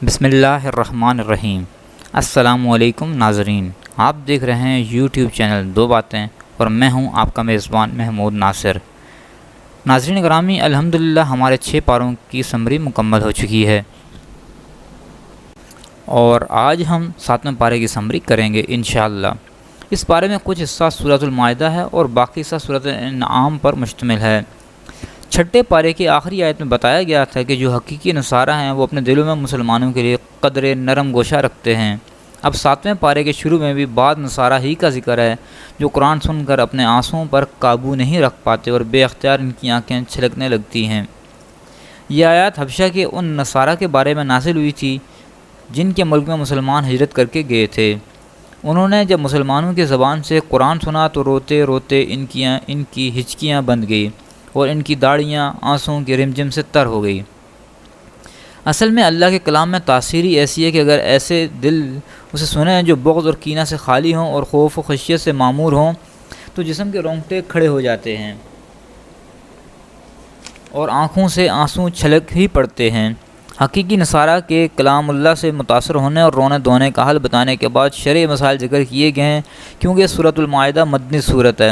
بسم اللہ الرحمن الرحیم۔ السلام علیکم ناظرین، آپ دیکھ رہے ہیں یوٹیوب چینل دو باتیں اور میں ہوں آپ کا میزبان محمود ناصر۔ ناظرین گرامی، الحمدللہ ہمارے 6 پاروں کی سمری مکمل ہو چکی ہے اور آج ہم 7ویں پارے کی سمری کریں گے انشاءاللہ۔ اس پارے میں کچھ حصہ سورۃ المائدہ ہے اور باقی حصہ سورۃ انعام پر مشتمل ہے۔ 6 پارے کی آخری آیت میں بتایا گیا تھا کہ جو حقیقی نصارہ ہیں وہ اپنے دلوں میں مسلمانوں کے لیے قدر نرم گوشہ رکھتے ہیں۔ اب 7ویں پارے کے شروع میں بھی بعض نصارہ ہی کا ذکر ہے جو قرآن سن کر اپنے آنسوؤں پر قابو نہیں رکھ پاتے اور بے اختیار ان کی آنکھیں چھلکنے لگتی ہیں۔ یہ آیات حبشہ کے ان نصارہ کے بارے میں نازل ہوئی تھی جن کے ملک میں مسلمان ہجرت کر کے گئے تھے۔ انہوں نے جب مسلمانوں کی زبان سے قرآن سنا تو روتے روتے ان کی ہچکیاں بند گئی اور ان کی داڑھیاں آنسوؤں کی رمجم سے تر ہو گئی۔ اصل میں اللہ کے کلام میں تاثیر ہی ایسی ہے کہ اگر ایسے دل اسے سنیں جو بغض اور کینہ سے خالی ہوں اور خوف و خشیت سے معمور ہوں تو جسم کے رونگٹے کھڑے ہو جاتے ہیں اور آنکھوں سے آنسو چھلک ہی پڑتے ہیں۔ حقیقی نصارہ کے کلام اللہ سے متاثر ہونے اور رونے دھونے کا حل بتانے کے بعد شرعی مسائل ذکر کیے گئے ہیں، کیونکہ سورۃ المائدہ مدنی صورت ہے۔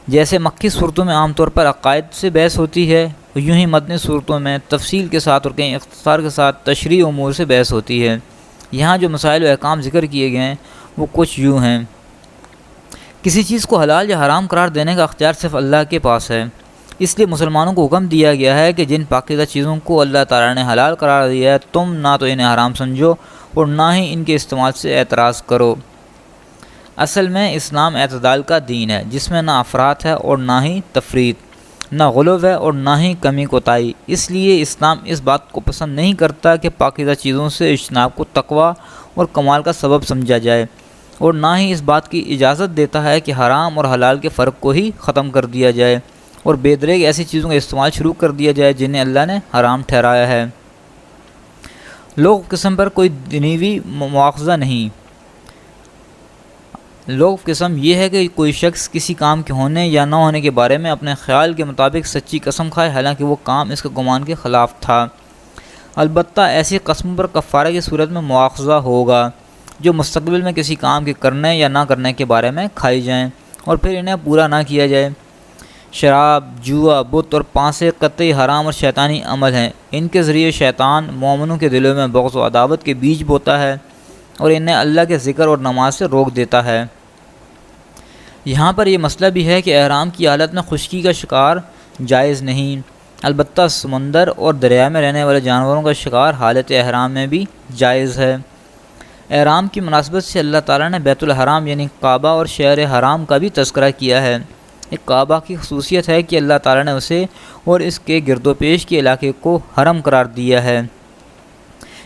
جیسے مکی صورتوں میں عام طور پر عقائد سے بحث ہوتی ہے، یوں ہی مدنی صورتوں میں تفصیل کے ساتھ اور کہیں اختصار کے ساتھ تشریعی امور سے بحث ہوتی ہے۔ یہاں جو مسائل و احکام ذکر کیے گئے ہیں وہ کچھ یوں ہیں۔ کسی چیز کو حلال یا حرام قرار دینے کا اختیار صرف اللہ کے پاس ہے، اس لیے مسلمانوں کو حکم دیا گیا ہے کہ جن پاکیزہ چیزوں کو اللہ تعالیٰ نے حلال قرار دیا ہے تم نہ تو انہیں حرام سمجھو اور نہ ہی ان کے استعمال سے اعتراض کرو۔ اصل میں اسلام اعتدال کا دین ہے جس میں نہ افراط ہے اور نہ ہی تفریط، نہ غلو ہے اور نہ ہی کمی کوتاہی۔ اس لیے اسلام اس بات کو پسند نہیں کرتا کہ پاکیزہ چیزوں سے اجتناب کو تقویٰ اور کمال کا سبب سمجھا جائے، اور نہ ہی اس بات کی اجازت دیتا ہے کہ حرام اور حلال کے فرق کو ہی ختم کر دیا جائے اور بے دریغ ایسی چیزوں کا استعمال شروع کر دیا جائے جنہیں اللہ نے حرام ٹھہرایا ہے۔ لوگ قسم پر کوئی دنیوی مواخذہ نہیں۔ لوگ قسم یہ ہے کہ کوئی شخص کسی کام کے ہونے یا نہ ہونے کے بارے میں اپنے خیال کے مطابق سچی قسم کھائے حالانکہ وہ کام اس کے گمان کے خلاف تھا۔ البتہ ایسی قسموں پر کفارہ کی صورت میں مواخذہ ہوگا جو مستقبل میں کسی کام کے کرنے یا نہ کرنے کے بارے میں کھائی جائیں اور پھر انہیں پورا نہ کیا جائے۔ شراب، جوا، بت اور پانسے قطعی حرام اور شیطانی عمل ہیں۔ ان کے ذریعے شیطان مومنوں کے دلوں میں بغض و عداوت کے بیج بوتا ہے اور انہیں اللہ کے ذکر اور نماز سے روک دیتا ہے۔ یہاں پر یہ مسئلہ بھی ہے کہ احرام کی حالت میں خشکی کا شکار جائز نہیں، البتہ سمندر اور دریا میں رہنے والے جانوروں کا شکار حالت احرام میں بھی جائز ہے۔ احرام کی مناسبت سے اللہ تعالیٰ نے بیت الحرام یعنی کعبہ اور شہر حرام کا بھی تذکرہ کیا ہے۔ ایک کعبہ کی خصوصیت ہے کہ اللہ تعالیٰ نے اسے اور اس کے گرد و پیش کے علاقے کو حرم قرار دیا ہے۔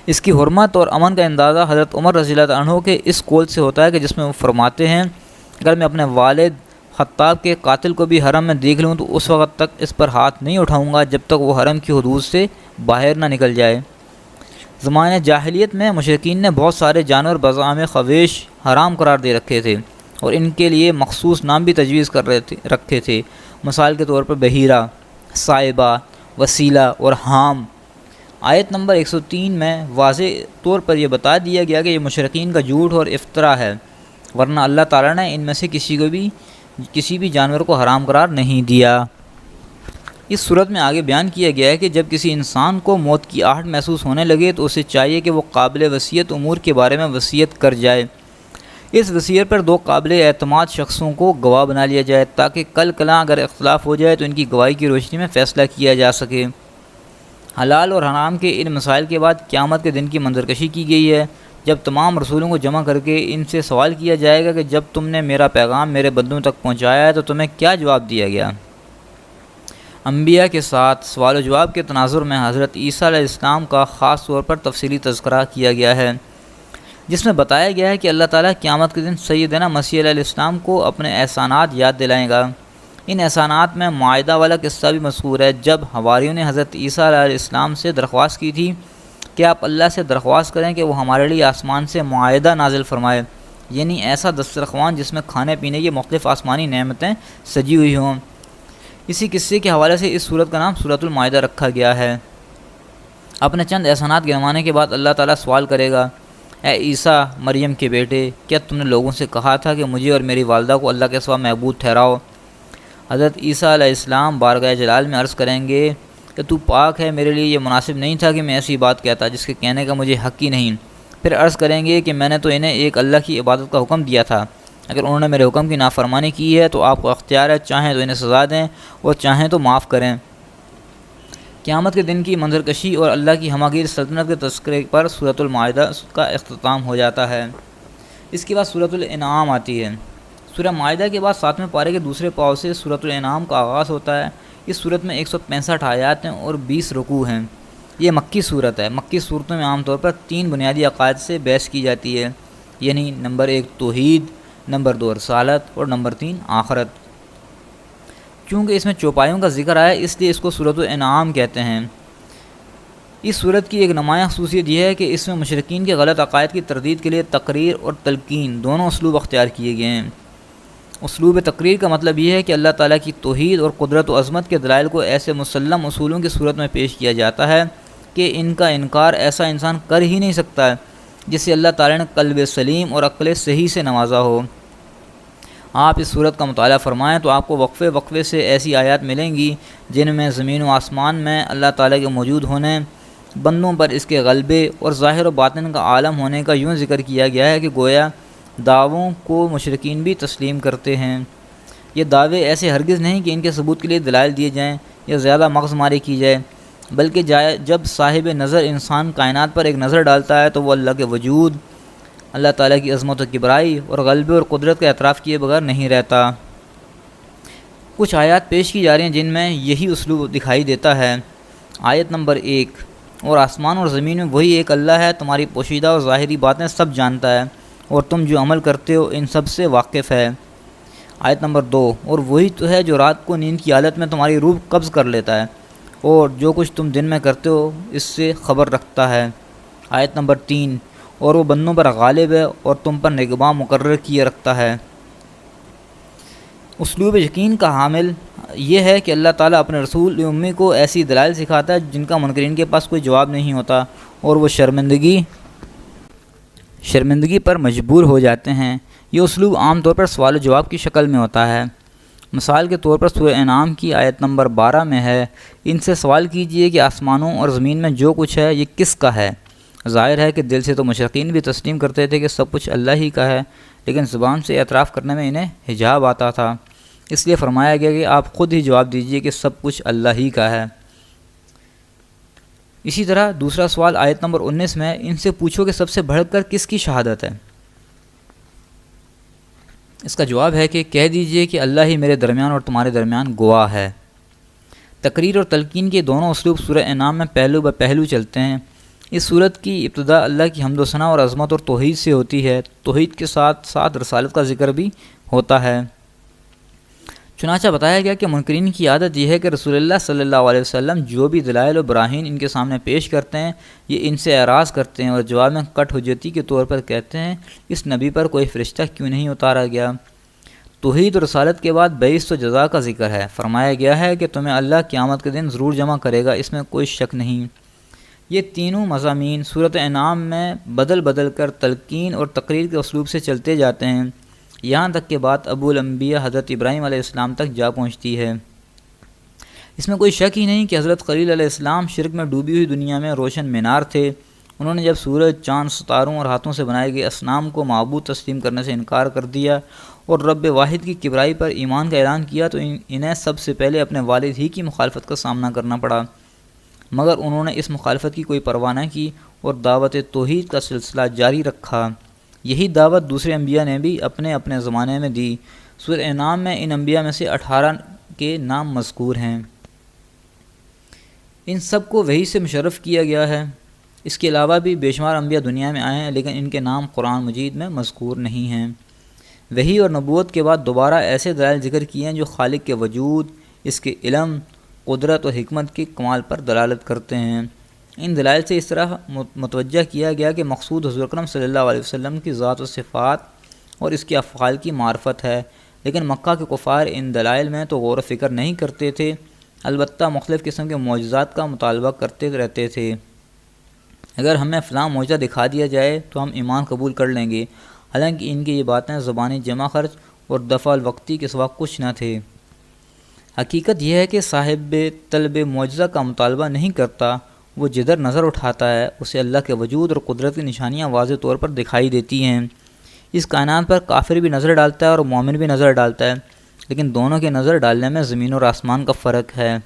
اس کی حرمت اور امن کا اندازہ حضرت عمر رضی اللہ عنہ کے اس قول سے ہوتا ہے کہ جس میں وہ فرماتے ہیں اگر میں اپنے والد خطاب کے قاتل کو بھی حرم میں دیکھ لوں تو اس وقت تک اس پر ہاتھ نہیں اٹھاؤں گا جب تک وہ حرم کی حدود سے باہر نہ نکل جائے۔ زمانۂ جاہلیت میں مشرکین نے بہت سارے جانور بظام خویش حرام قرار دے رکھے تھے اور ان کے لیے مخصوص نام بھی تجویز کر رکھے تھے، مثال کے طور پر بحیرہ، صائبہ، وسیلہ اور حام۔ آیت نمبر 103 میں واضح طور پر یہ بتا دیا گیا کہ یہ مشرکین کا جھوٹ اور افطرا ہے، ورنہ اللہ تعالیٰ نے ان میں سے کسی بھی جانور کو حرام قرار نہیں دیا۔ اس صورت میں آگے بیان کیا گیا ہے کہ جب کسی انسان کو موت کی آہٹ محسوس ہونے لگے تو اسے چاہیے کہ وہ قابل وصیت امور کے بارے میں وصیت کر جائے۔ اس وصیت پر 2 قابل اعتماد شخصوں کو گواہ بنا لیا جائے تاکہ کل کلاں اگر اختلاف ہو جائے تو ان کی گواہی کی روشنی میں فیصلہ کیا جا سکے۔ حلال اور حرام کے ان مسائل کے بعد قیامت کے دن کی منظرکشی کی گئی ہے جب تمام رسولوں کو جمع کر کے ان سے سوال کیا جائے گا کہ جب تم نے میرا پیغام میرے بندوں تک پہنچایا ہے تو تمہیں کیا جواب دیا گیا۔ انبیاء کے ساتھ سوال و جواب کے تناظر میں حضرت عیسیٰ علیہ السلام کا خاص طور پر تفصیلی تذکرہ کیا گیا ہے جس میں بتایا گیا ہے کہ اللہ تعالیٰ قیامت کے دن سیدنا مسیح علیہ السلام کو اپنے احسانات یاد دلائیں گا۔ ان احسانات میں معاہدہ والا قصہ بھی مذکور ہے جب حواریوں نے حضرت عیسیٰ علیہ السلام سے درخواست کی تھی کہ آپ اللہ سے درخواست کریں کہ وہ ہمارے لیے آسمان سے معاہدہ نازل فرمائے، یعنی ایسا دسترخوان جس میں کھانے پینے کی مختلف آسمانی نعمتیں سجی ہوئی ہوں۔ اسی قصے کے حوالے سے اس سورت کا نام سورۃ المائدہ رکھا گیا ہے۔ اپنے چند احسانات گنوانے کے بعد اللہ تعالیٰ سوال کرے گا، اے عیسیٰ مریم کے بیٹے، کیا تم نے لوگوں سے کہا تھا کہ مجھے اور میری والدہ کو اللہ کے سوا معبود ٹھہراؤ؟ حضرت عیسیٰ علیہ السلام بارگاہ جلال میں عرض کریں گے کہ تو پاک ہے، میرے لیے یہ مناسب نہیں تھا کہ میں ایسی بات کہتا جس کے کہنے کا مجھے حق ہی نہیں۔ پھر عرض کریں گے کہ میں نے تو انہیں ایک اللہ کی عبادت کا حکم دیا تھا، اگر انہوں نے میرے حکم کی نافرمانی کی ہے تو آپ کو اختیار ہے، چاہیں تو انہیں سزا دیں اور چاہیں تو معاف کریں۔ قیامت کے دن کی منظرکشی اور اللہ کی ہماگیر سلطنت کے تذکرے پر سورۃ المائدہ کا اختتام ہو جاتا ہے۔ اس کے بعد سورۃ الانعام آتی ہے۔ سورہ مائدہ کے بعد 7ویں پارے کے دوسرے پاؤ سے سورۃ الانعام کا آغاز ہوتا ہے۔ اس صورت میں 165 آیات ہیں اور 20 رکوع ہیں۔ یہ مکی صورت ہے۔ مکی صورتوں میں عام طور پر 3 بنیادی عقائد سے بحث کی جاتی ہے، یعنی نمبر 1 توحید، نمبر 2 رسالت اور نمبر 3 آخرت۔ چونکہ اس میں چوپایوں کا ذکر آیا اس لیے اس کو سورۃ الانعام کہتے ہیں۔ اس صورت کی ایک نمایاں خصوصیت یہ ہے کہ اس میں مشرکین کے غلط عقائد کی تردید کے لیے تقریر اور تلقین دونوں اسلوب اختیار کیے گئے ہیں۔ اسلوب تقریر کا مطلب یہ ہے کہ اللہ تعالیٰ کی توحید اور قدرت و عظمت کے دلائل کو ایسے مسلم اصولوں کی صورت میں پیش کیا جاتا ہے کہ ان کا انکار ایسا انسان کر ہی نہیں سکتا ہے جسے اللہ تعالیٰ نے قلب سلیم اور عقل صحیح سے نوازا ہو۔ آپ اس صورت کا مطالعہ فرمائیں تو آپ کو وقفے وقفے سے ایسی آیات ملیں گی جن میں زمین و آسمان میں اللہ تعالیٰ کے موجود ہونے، بندوں پر اس کے غلبے اور ظاہر و باطن کا عالم ہونے کا یوں ذکر کیا گیا ہے کہ گویا دعووں کو مشرکین بھی تسلیم کرتے ہیں۔ یہ دعوے ایسے ہرگز نہیں کہ ان کے ثبوت کے لیے دلائل دیے جائیں یا زیادہ مغز ماری کی جائے، بلکہ جب صاحب نظر انسان کائنات پر ایک نظر ڈالتا ہے تو وہ اللہ کے وجود، اللہ تعالیٰ کی عظمت و کبرائی اور غلبے اور قدرت کا اعتراف کیے بغیر نہیں رہتا۔ کچھ آیات پیش کی جا رہی ہیں جن میں یہی اسلوب دکھائی دیتا ہے۔ آیت نمبر 1، اور آسمان اور زمین میں وہی ایک اللہ ہے، تمہاری پوشیدہ اور ظاہری باتیں سب جانتا ہے اور تم جو عمل کرتے ہو ان سب سے واقف ہے۔ آیت نمبر 2، اور وہی تو ہے جو رات کو نیند کی حالت میں تمہاری روح قبض کر لیتا ہے اور جو کچھ تم دن میں کرتے ہو اس سے خبر رکھتا ہے۔ آیت نمبر 3، اور وہ بندوں پر غالب ہے اور تم پر نگہباں مقرر کیے رکھتا ہے۔ اسلوب یقین کا حامل یہ ہے کہ اللہ تعالیٰ اپنے رسول امی کو ایسی دلائل سکھاتا ہے جن کا منکرین کے پاس کوئی جواب نہیں ہوتا اور وہ شرمندگی پر مجبور ہو جاتے ہیں۔ یہ اسلوب عام طور پر سوال و جواب کی شکل میں ہوتا ہے۔ مثال کے طور پر سورہ انعام کی آیت نمبر 12 میں ہے، ان سے سوال کیجئے کہ آسمانوں اور زمین میں جو کچھ ہے یہ کس کا ہے؟ ظاہر ہے کہ دل سے تو مشرکین بھی تسلیم کرتے تھے کہ سب کچھ اللہ ہی کا ہے، لیکن زبان سے اعتراف کرنے میں انہیں حجاب آتا تھا، اس لیے فرمایا گیا کہ آپ خود ہی جواب دیجئے کہ سب کچھ اللہ ہی کا ہے۔ اسی طرح دوسرا سوال آیت نمبر 19 میں ہے، ان سے پوچھو کہ سب سے بڑھ کر کس کی شہادت ہے؟ اس کا جواب ہے کہ کہہ دیجئے کہ اللہ ہی میرے درمیان اور تمہارے درمیان گواہ ہے۔ تقریر اور تلقین کے دونوں اسلوب سورہ انعام میں پہلو بہ پہلو چلتے ہیں۔ اس صورت کی ابتدا اللہ کی حمد و ثنا اور عظمت اور توحید سے ہوتی ہے۔ توحید کے ساتھ ساتھ رسالت کا ذکر بھی ہوتا ہے۔ چنانچہ بتایا گیا کہ منکرین کی عادت یہ ہے کہ رسول اللہ صلی اللہ علیہ وسلم جو بھی دلائل و براہین ان کے سامنے پیش کرتے ہیں یہ ان سے اعراض کرتے ہیں اور جواب میں کٹ حجتی کے طور پر کہتے ہیں اس نبی پر کوئی فرشتہ کیوں نہیں اتارا گیا۔ توحید اور رسالت کے بعد بعث و جزا کا ذکر ہے۔ فرمایا گیا ہے کہ تمہیں اللہ قیامت کے دن ضرور جمع کرے گا، اس میں کوئی شک نہیں۔ یہ تینوں مضامین سورۃ انعام میں بدل بدل کر تلقین اور تقریر کے اسلوب سے چلتے جاتے ہیں، یہاں تک کہ بات ابو الانبیاء حضرت ابراہیم علیہ السلام تک جا پہنچتی ہے۔ اس میں کوئی شک ہی نہیں کہ حضرت خلیل علیہ السلام شرک میں ڈوبی ہوئی دنیا میں روشن مینار تھے۔ انہوں نے جب سورج، چاند، ستاروں اور ہاتھوں سے بنائے گئے اصنام کو معبود تسلیم کرنے سے انکار کر دیا اور رب واحد کی کبرائی پر ایمان کا اعلان کیا تو انہیں سب سے پہلے اپنے والد ہی کی مخالفت کا سامنا کرنا پڑا، مگر انہوں نے اس مخالفت کی کوئی پرواہ نہ کی اور دعوت توحید کا سلسلہ جاری رکھا۔ یہی دعوت دوسرے انبیاء نے بھی اپنے اپنے زمانے میں دی۔ سورہ انعام میں ان انبیاء میں سے 18 کے نام مذکور ہیں۔ ان سب کو وحی سے مشرف کیا گیا ہے۔ اس کے علاوہ بھی بے شمار انبیاء دنیا میں آئے ہیں لیکن ان کے نام قرآن مجید میں مذکور نہیں ہیں۔ وحی اور نبوت کے بعد دوبارہ ایسے دلائل ذکر کیے ہیں جو خالق کے وجود، اس کے علم، قدرت اور حکمت کے کمال پر دلالت کرتے ہیں۔ ان دلائل سے اس طرح متوجہ کیا گیا کہ مقصود حضور اکرم صلی اللہ علیہ وسلم کی ذات و صفات اور اس کے افعال کی معرفت ہے، لیکن مکہ کے کفار ان دلائل میں تو غور و فکر نہیں کرتے تھے، البتہ مختلف قسم کے معجزات کا مطالبہ کرتے رہتے تھے۔ اگر ہمیں فلاں معجزہ دکھا دیا جائے تو ہم ایمان قبول کر لیں گے، حالانکہ ان کی یہ باتیں زبانی جمع خرچ اور دفع الوقتی کے سوا کچھ نہ تھے۔ حقیقت یہ ہے کہ صاحب طلب معجزہ کا مطالبہ نہیں کرتا، وہ جدھر نظر اٹھاتا ہے اسے اللہ کے وجود اور قدرت کی نشانیاں واضح طور پر دکھائی دیتی ہیں۔ اس کائنات پر کافر بھی نظر ڈالتا ہے اور مومن بھی نظر ڈالتا ہے، لیکن دونوں کے نظر ڈالنے میں زمین اور آسمان کا فرق ہے۔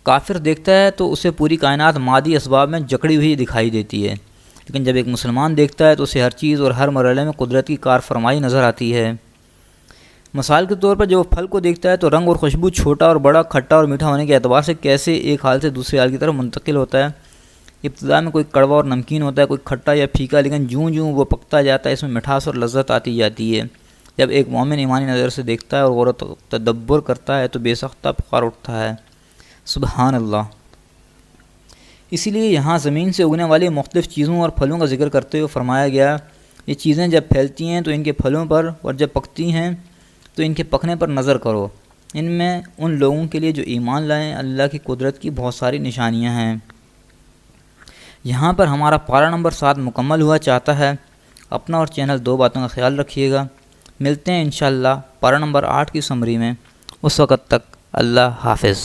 کافر دیکھتا ہے تو اسے پوری کائنات مادی اسباب میں جکڑی ہوئی دکھائی دیتی ہے، لیکن جب ایک مسلمان دیکھتا ہے تو اسے ہر چیز اور ہر مرحلے میں قدرت کی کار فرمائی نظر آتی ہے۔ مثال کے طور پر جب وہ پھل کو دیکھتا ہے تو رنگ اور خوشبو چھوٹا اور بڑا، کھٹا اور میٹھا ہونے کے اعتبار سے کیسے ایک حال سے دوسرے حال کی طرف منتقل ہوتا ہے۔ ابتدا میں کوئی کڑوا اور نمکین ہوتا ہے، کوئی کھٹا یا پھیکا، لیکن جوں جوں وہ پکتا جاتا ہے اس میں مٹھاس اور لذت آتی جاتی ہے۔ جب ایک مومن ایمانی نظر سے دیکھتا ہے اور غور و تدبر کرتا ہے تو بے سختہ پکار اٹھتا ہے، سبحان اللہ۔ اسی لیے یہاں زمین سے اگنے والی مختلف چیزوں اور پھلوں کا ذکر کرتے ہوئے فرمایا گیا، یہ چیزیں جب پھیلتی ہیں تو ان کے پھلوں پر، اور جب پکتی ہیں تو ان کے پکنے پر نظر کرو، ان میں ان لوگوں کے لیے جو ایمان لائیں اللہ کی قدرت کی بہت ساری نشانیاں ہیں۔ یہاں پر ہمارا پارہ نمبر 7 مکمل ہوا چاہتا ہے۔ اپنا اور چینل 2 باتوں کا خیال رکھیے گا۔ ملتے ہیں انشاءاللہ پارہ نمبر 8 کی سمری میں، اس وقت تک اللہ حافظ۔